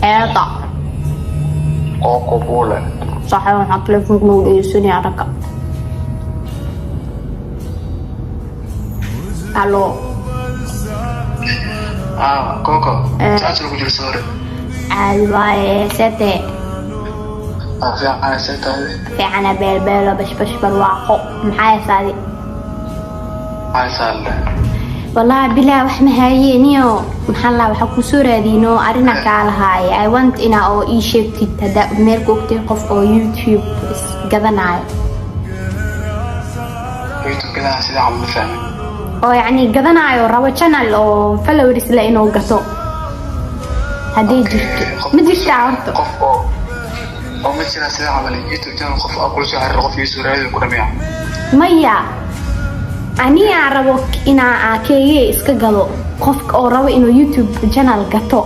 حياطة قبولة صحيح نحط تليفونك نقول يسوني عركة الو كوكو تعال نقول سوري عادي ستي في عنا ستة في عنا بيل بش برواقو محايا سادي هاي سال والله بلا وحنا هايينيو محلا waxa ku soo raadino arina kala haay I want ina oo ii sheegtid tada meel googtay qof oo YouTube gadanayo YouTube كده سيدا عم بفهم oo yani gadanayo rabo channel oo followers la inuu gato hadii jirto ma jirto horta qof oo ma jira sida camal YouTube channel qof aqoon shahar qof isu raadin ku dhameeyo maya ani rabo ina akeeye iska galo qof oo rabo inuu YouTube channel gato